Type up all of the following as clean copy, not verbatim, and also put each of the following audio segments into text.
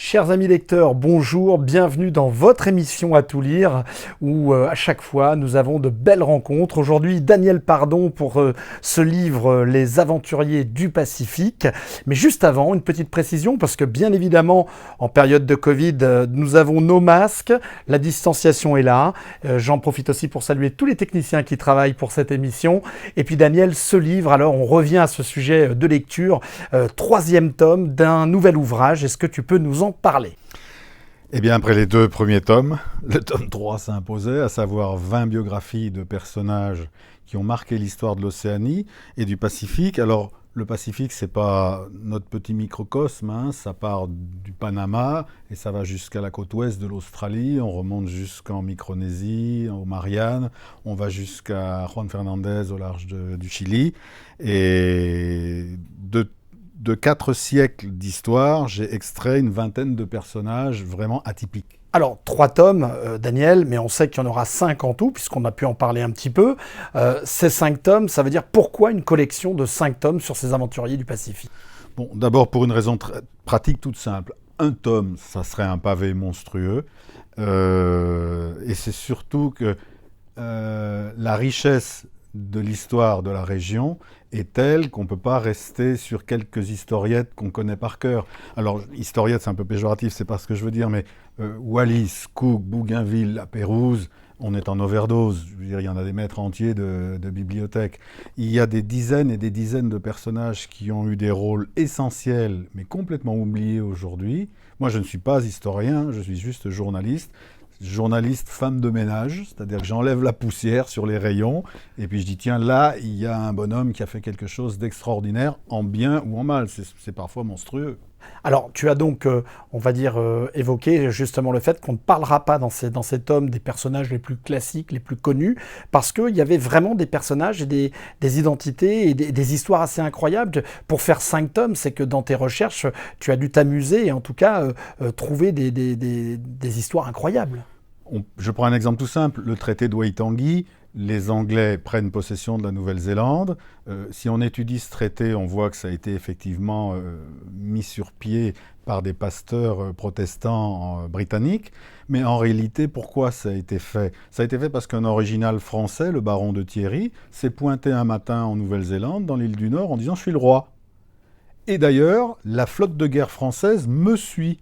Chers amis lecteurs, bonjour, bienvenue dans votre émission À tout lire, où à chaque fois nous avons de belles rencontres. Aujourd'hui, Daniel Pardon pour ce livre Les Aventuriers du Pacifique. Mais juste avant, une petite précision, parce que bien évidemment, en période de Covid, nous avons nos masques, la distanciation est là. J'en profite aussi pour saluer tous les techniciens qui travaillent pour cette émission. Et puis Daniel, ce livre, alors on revient à ce sujet de lecture, troisième tome d'un nouvel ouvrage. Est-ce que tu peux nous en parler? Eh bien, après les deux premiers tomes, le tome 3 s'imposait, à savoir 20 biographies de personnages qui ont marqué l'histoire de l'Océanie et du Pacifique. Alors, le Pacifique, c'est pas notre petit microcosme, hein, ça part du Panama et ça va jusqu'à la côte ouest de l'Australie, on remonte jusqu'en Micronésie, aux Mariannes, on va jusqu'à Juan Fernandez au large du Chili. Et de 4 siècles d'histoire, j'ai extrait une vingtaine de personnages vraiment atypiques. Alors, 3 tomes, Daniel, mais on sait qu'il y en aura 5 en tout, puisqu'on a pu en parler un petit peu. Ces 5 tomes, ça veut dire pourquoi une collection de 5 tomes sur ces aventuriers du Pacifique? Bon, d'abord pour une raison pratique toute simple. Un tome, ça serait un pavé monstrueux. Et c'est surtout que la richesse de l'histoire de la région est telle qu'on ne peut pas rester sur quelques historiettes qu'on connaît par cœur. Alors, historiette, c'est un peu péjoratif, c'est pas ce que je veux dire, mais Wallis, Cook, Bougainville, La Pérouse, on est en overdose. Je veux dire, il y en a des mètres entiers de bibliothèques. Il y a des dizaines et des dizaines de personnages qui ont eu des rôles essentiels, mais complètement oubliés aujourd'hui. Moi, je ne suis pas historien, je suis juste journaliste femme de ménage, c'est-à-dire que j'enlève la poussière sur les rayons et puis je dis tiens là il y a un bonhomme qui a fait quelque chose d'extraordinaire en bien ou en mal, c'est parfois monstrueux. Alors, tu as donc, on va dire, évoqué justement le fait qu'on ne parlera pas dans ces tomes des personnages les plus classiques, les plus connus, parce qu'il y avait vraiment des personnages et des identités et des histoires assez incroyables. Pour faire 5 tomes, c'est que dans tes recherches, tu as dû t'amuser et en tout cas trouver des histoires incroyables. Je prends un exemple tout simple, le traité de Waitangi. Les Anglais prennent possession de la Nouvelle-Zélande. Si on étudie ce traité, on voit que ça a été effectivement mis sur pied par des pasteurs protestants britanniques. Mais en réalité, pourquoi ça a été fait? Ça a été fait parce qu'un original français, le baron de Thierry, s'est pointé un matin en Nouvelle-Zélande, dans l'île du Nord, en disant « je suis le roi ». Et d'ailleurs, la flotte de guerre française me suit.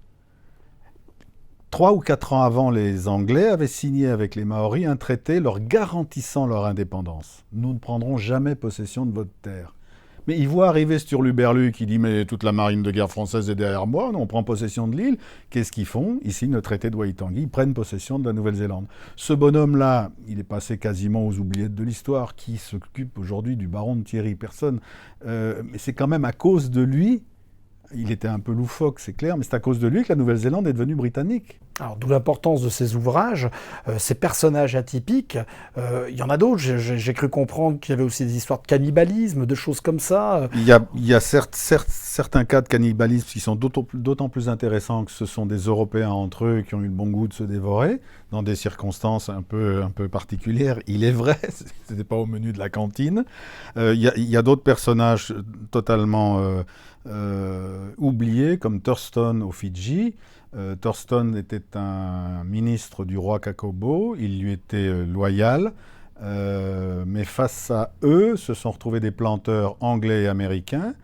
3 ou 4 ans avant, les Anglais avaient signé avec les Maoris un traité leur garantissant leur indépendance. Nous ne prendrons jamais possession de votre terre. Mais ils voient arriver Sturluberlu qui dit « mais toute la marine de guerre française est derrière moi, on prend possession de l'île ». Qu'est-ce qu'ils font? Ils signent le traité de Waitangi, ils prennent possession de la Nouvelle-Zélande. Ce bonhomme-là, il est passé quasiment aux oubliettes de l'histoire. Qui s'occupe aujourd'hui du baron de Thierry? Personne. Mais c'est quand même à cause de lui. Il était un peu loufoque, c'est clair, mais c'est à cause de lui que la Nouvelle-Zélande est devenue britannique. Alors, d'où l'importance de ces ouvrages, ces personnages atypiques. Il y en a d'autres. J'ai cru comprendre qu'il y avait aussi des histoires de cannibalisme, de choses comme ça. Il y a certains cas de cannibalisme qui sont d'autant plus intéressants que ce sont des Européens entre eux qui ont eu le bon goût de se dévorer, dans des circonstances un peu particulières. Il est vrai, ce n'était pas au menu de la cantine. Il y a d'autres personnages totalement oubliés, comme Thurston aux Fidji. Thurston était un ministre du roi Kakobo, il lui était loyal, mais face à eux se sont retrouvés des planteurs anglais et américains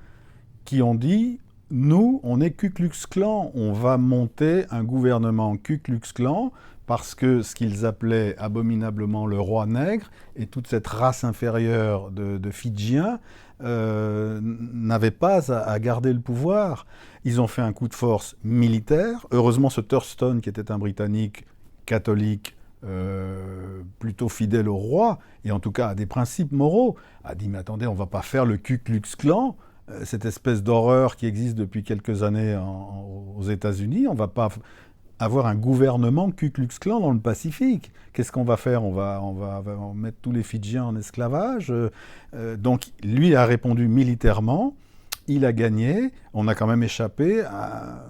qui ont dit « nous, on est Ku Klux Klan, on va monter un gouvernement Ku Klux Klan » parce que ce qu'ils appelaient abominablement le roi nègre et toute cette race inférieure de Fidjiens n'avaient pas à garder le pouvoir. Ils ont fait un coup de force militaire. Heureusement, ce Thurston, qui était un Britannique catholique, plutôt fidèle au roi, et en tout cas à des principes moraux, a dit « mais attendez, on ne va pas faire le Ku Klux Klan, cette espèce d'horreur qui existe depuis quelques années aux États-Unis, on ne va pas avoir un gouvernement Ku Klux Klan dans le Pacifique. Qu'est-ce qu'on va faire? On va mettre tous les Fidjiens en esclavage. Donc, lui a répondu militairement. Il a gagné. On a quand même échappé à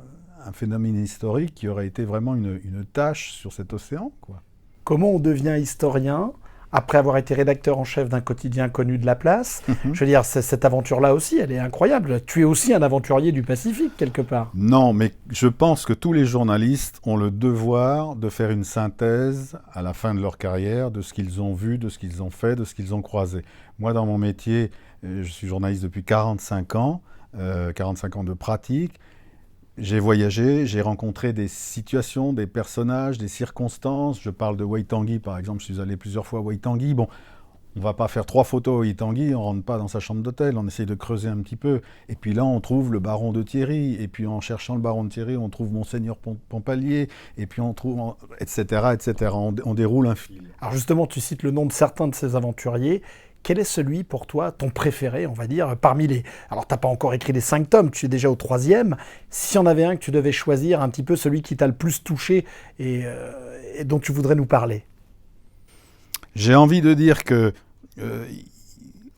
un phénomène historique qui aurait été vraiment une tâche sur cet océan, quoi. Comment on devient historien après avoir été rédacteur en chef d'un quotidien connu de la place. Je veux dire, cette aventure-là aussi, elle est incroyable. Tu es aussi un aventurier du Pacifique, quelque part. Non, mais je pense que tous les journalistes ont le devoir de faire une synthèse à la fin de leur carrière de ce qu'ils ont vu, de ce qu'ils ont fait, de ce qu'ils ont croisé. Moi, dans mon métier, je suis journaliste depuis 45 ans, 45 ans de pratique. J'ai voyagé, j'ai rencontré des situations, des personnages, des circonstances. Je parle de Waitangi, par exemple. Je suis allé plusieurs fois à Waitangi. Bon, on ne va pas faire 3 photos à Waitangi, on ne rentre pas dans sa chambre d'hôtel, on essaye de creuser un petit peu. Et puis là, on trouve le baron de Thierry. Et puis en cherchant le baron de Thierry, on trouve Monseigneur Pompalier. Et puis on trouve, etc., etc. On déroule un fil. Alors justement, tu cites le nom de certains de ces aventuriers. Quel est celui pour toi, ton préféré, on va dire, parmi les... Alors, tu n'as pas encore écrit les 5 tomes, tu es déjà au 3e. S'il y en avait un que tu devais choisir, un petit peu celui qui t'a le plus touché et dont tu voudrais nous parler. J'ai envie de dire que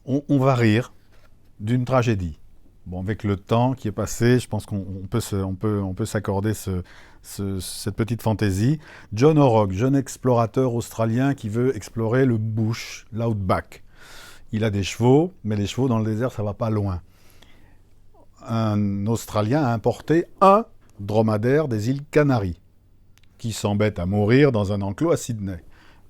on va rire d'une tragédie. Bon, avec le temps qui est passé, je pense qu'on peut s'accorder cette petite fantaisie. John O'Rourke, jeune explorateur australien qui veut explorer le bush, l'outback. Il a des chevaux, mais les chevaux dans le désert, ça va pas loin. Un Australien a importé un dromadaire des îles Canaries, qui s'embête à mourir dans un enclos à Sydney.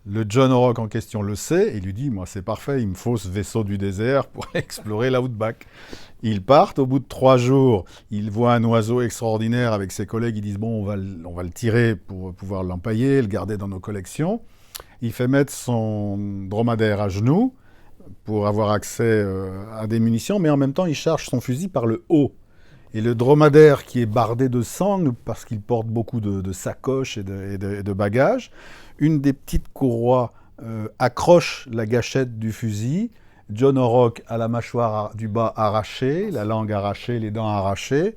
Le John O'Rourke en question le sait et lui dit « Moi, c'est parfait, il me faut ce vaisseau du désert pour explorer l'outback. » Ils partent, au bout de 3 jours, ils voient un oiseau extraordinaire avec ses collègues, ils disent « Bon, on va le tirer pour pouvoir l'empailler, le garder dans nos collections. » Il fait mettre son dromadaire à genoux pour avoir accès à des munitions, mais en même temps, il charge son fusil par le haut. Et le dromadaire qui est bardé de sang, parce qu'il porte beaucoup de sacoches et de bagages, une des petites courroies accroche la gâchette du fusil. John O'Rourke a la mâchoire du bas arrachée, la langue arrachée, les dents arrachées.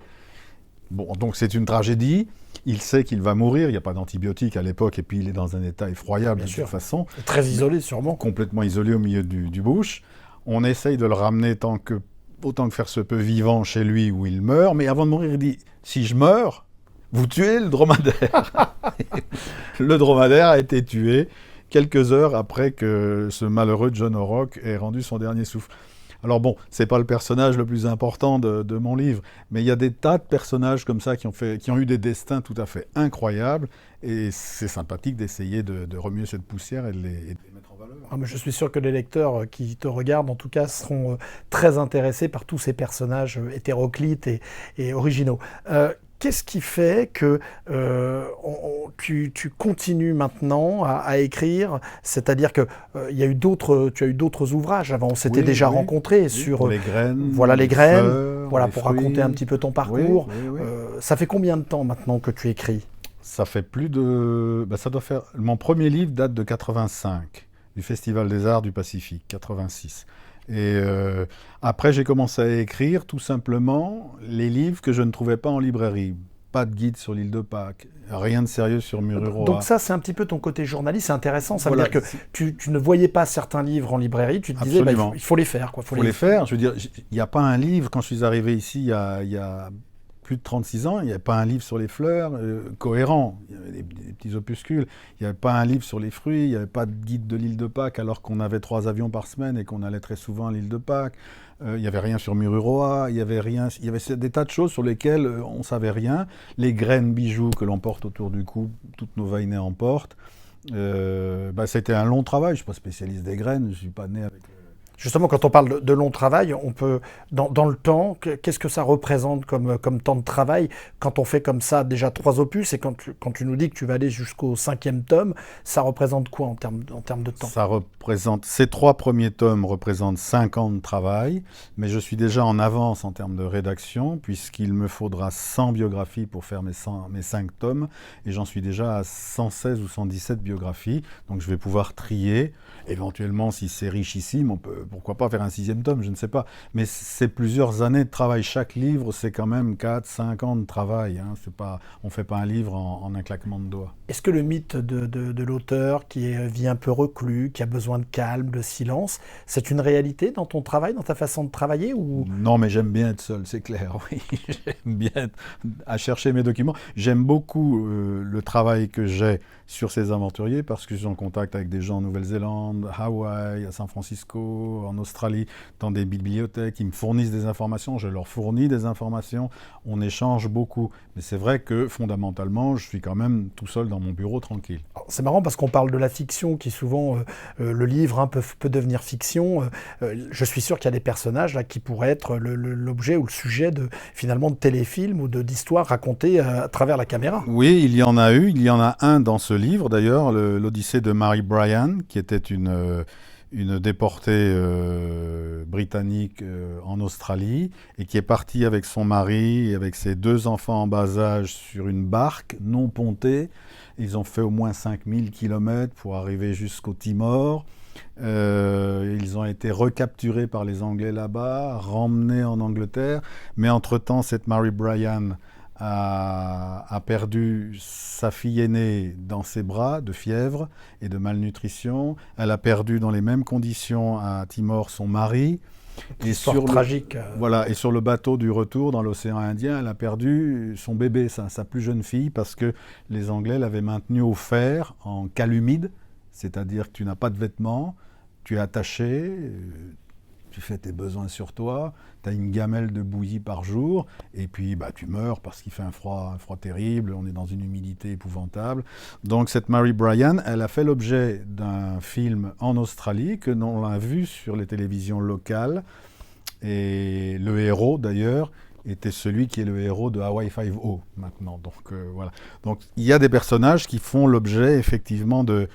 Bon, donc c'est une tragédie. Il sait qu'il va mourir, il n'y a pas d'antibiotiques à l'époque, et puis il est dans un état effroyable de toute façon. Très isolé sûrement. Complètement isolé au milieu du bush. On essaye de le ramener autant que faire se peut vivant chez lui où il meurt, mais avant de mourir, il dit « Si je meurs, vous tuez le dromadaire !» Le dromadaire a été tué quelques heures après que ce malheureux John O'Rourke ait rendu son dernier souffle. Alors bon, c'est pas le personnage le plus important de mon livre, mais il y a des tas de personnages comme ça qui ont eu des destins tout à fait incroyables, et c'est sympathique d'essayer de remuer cette poussière et de les mettre en valeur. Ah, mais je suis sûr que les lecteurs qui te regardent, en tout cas, seront très intéressés par tous ces personnages hétéroclites et originaux. Qu'est-ce qui fait que tu continues maintenant à écrire? C'est-à-dire que tu as eu d'autres ouvrages avant. On s'était déjà rencontrés sur les graines, voilà les graines, fleurs, voilà les pour fruits. Raconter un petit peu ton parcours. Oui. Ça fait combien de temps maintenant que tu écris? Ça fait plus de... ça doit faire... Mon premier livre date de 85, du Festival des Arts du Pacifique, 86. Et après, j'ai commencé à écrire tout simplement les livres que je ne trouvais pas en librairie. Pas de guide sur l'île de Pâques, rien de sérieux sur Mururoa. Donc ça, c'est un petit peu ton côté journaliste, c'est intéressant. Ça veut dire que tu ne voyais pas certains livres en librairie, tu te disais, il faut les faire. Il faut les faire. Je veux dire, il n'y a pas un livre, quand je suis arrivé ici il y a plus de 36 ans, il n'y avait pas un livre sur les fleurs cohérent. Il y avait des petits opuscules. Il n'y avait pas un livre sur les fruits. Il n'y avait pas de guide de l'île de Pâques alors qu'on avait 3 avions par semaine et qu'on allait très souvent à l'île de Pâques. Il n'y avait rien sur Mururoa. Il y avait des tas de choses sur lesquelles on ne savait rien. Les graines bijoux que l'on porte autour du cou, toutes nos vainés en portent. C'était un long travail. Je ne suis pas spécialiste des graines. Je ne suis pas né avec... Justement, quand on parle de long travail, on peut, dans le temps, qu'est-ce que ça représente comme temps de travail quand on fait comme ça déjà 3 opus et quand tu nous dis que tu vas aller jusqu'au 5e tome, ça représente quoi en termes de temps? Ces 3 premiers tomes représentent 5 ans de travail, mais je suis déjà en avance en termes de rédaction puisqu'il me faudra 100 biographies pour faire mes 5 tomes et j'en suis déjà à 116 ou 117 biographies, donc je vais pouvoir trier. Éventuellement, si c'est richissime, on peut pourquoi pas faire un 6e tome, je ne sais pas. Mais c'est plusieurs années de travail. Chaque livre, c'est quand même 4-5 ans de travail. Hein. On ne fait pas un livre en un claquement de doigts. Est-ce que le mythe de l'auteur qui vit un peu reclus, qui a besoin de calme, de silence, c'est une réalité dans ton travail, dans ta façon de travailler ou... Non, mais j'aime bien être seul, c'est clair. Oui, j'aime bien être à chercher mes documents. J'aime beaucoup le travail que j'ai sur ces aventuriers parce que je suis en contact avec des gens en Nouvelle-Zélande, à Hawaï, à San Francisco, en Australie, dans des bibliothèques. Ils me fournissent des informations, je leur fournis des informations. On échange beaucoup. Mais c'est vrai que fondamentalement, je suis quand même tout seul dans mon bureau tranquille. C'est marrant parce qu'on parle de la fiction qui souvent, le livre hein, peut devenir fiction. Je suis sûr qu'il y a des personnages là, qui pourraient être l'objet ou le sujet finalement de téléfilms ou d'histoires racontées à travers la caméra. Oui, il y en a eu. Il y en a un dans ce livre d'ailleurs, l'Odyssée de Mary Bryan, qui était une déportée britannique en Australie et qui est partie avec son mari et avec ses 2 enfants en bas âge sur une barque non pontée. Ils ont fait au moins 5000 km pour arriver jusqu'au Timor. Ils ont été recapturés par les Anglais là-bas, ramenés en Angleterre. Mais entre-temps, cette Mary Bryan a perdu sa fille aînée dans ses bras de fièvre et de malnutrition. Elle a perdu dans les mêmes conditions à Timor son mari. Et tragique. Voilà, et sur le bateau du retour dans l'océan Indien, elle a perdu son bébé, sa plus jeune fille, parce que les Anglais l'avaient maintenue au fer en cale humide, c'est-à-dire que tu n'as pas de vêtements, tu es attaché, tu fais tes besoins sur toi, tu as une gamelle de bouillie par jour, et puis tu meurs parce qu'il fait un froid terrible, on est dans une humidité épouvantable. Donc cette Mary Bryan, elle a fait l'objet d'un film en Australie, que l'on a vu sur les télévisions locales, et le héros d'ailleurs était celui qui est le héros de Hawaii Five-O maintenant. Donc voilà. Donc il y a des personnages qui font l'objet effectivement de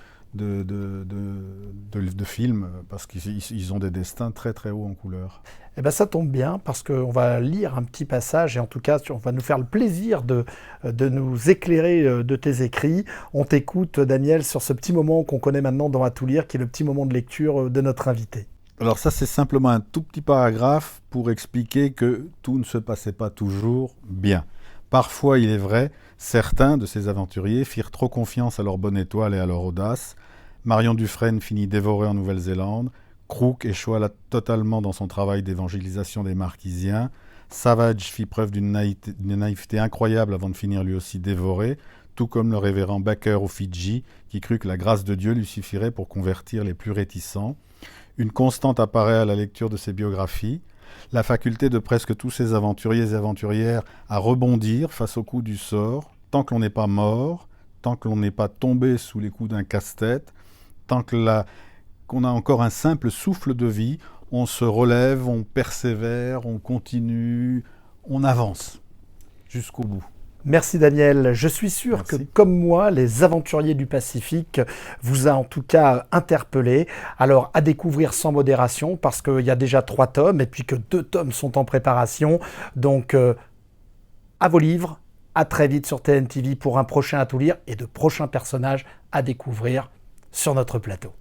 films, parce qu'ils ont des destins très très hauts en couleur. Eh bien ça tombe bien, parce qu'on va lire un petit passage, et en tout cas, on va nous faire le plaisir de nous éclairer de tes écrits. On t'écoute, Daniel, sur ce petit moment qu'on connaît maintenant dans À tout lire, qui est le petit moment de lecture de notre invité. Alors ça, c'est simplement un tout petit paragraphe pour expliquer que tout ne se passait pas toujours bien. Parfois, il est vrai, certains de ces aventuriers firent trop confiance à leur bonne étoile et à leur audace. Marion Dufresne finit dévorée en Nouvelle-Zélande. Crook échoua totalement dans son travail d'évangélisation des Marquisiens. Savage fit preuve d'une naïveté incroyable avant de finir lui aussi dévoré, tout comme le révérend Baker aux Fidji, qui crut que la grâce de Dieu lui suffirait pour convertir les plus réticents. Une constante apparaît à la lecture de ces biographies, la faculté de presque tous ces aventuriers et aventurières à rebondir face aux coups du sort, tant que l'on n'est pas mort, tant que l'on n'est pas tombé sous les coups d'un casse-tête, tant qu'on a encore un simple souffle de vie, on se relève, on persévère, on continue, on avance jusqu'au bout. Merci Daniel. Je suis sûr que, comme moi, les aventuriers du Pacifique vous a en tout cas interpellé. Alors, à découvrir sans modération, parce qu'il y a déjà 3 tomes et puis que 2 tomes sont en préparation. Donc, à vos livres, à très vite sur TNTV pour un prochain À tout lire et de prochains personnages à découvrir sur notre plateau.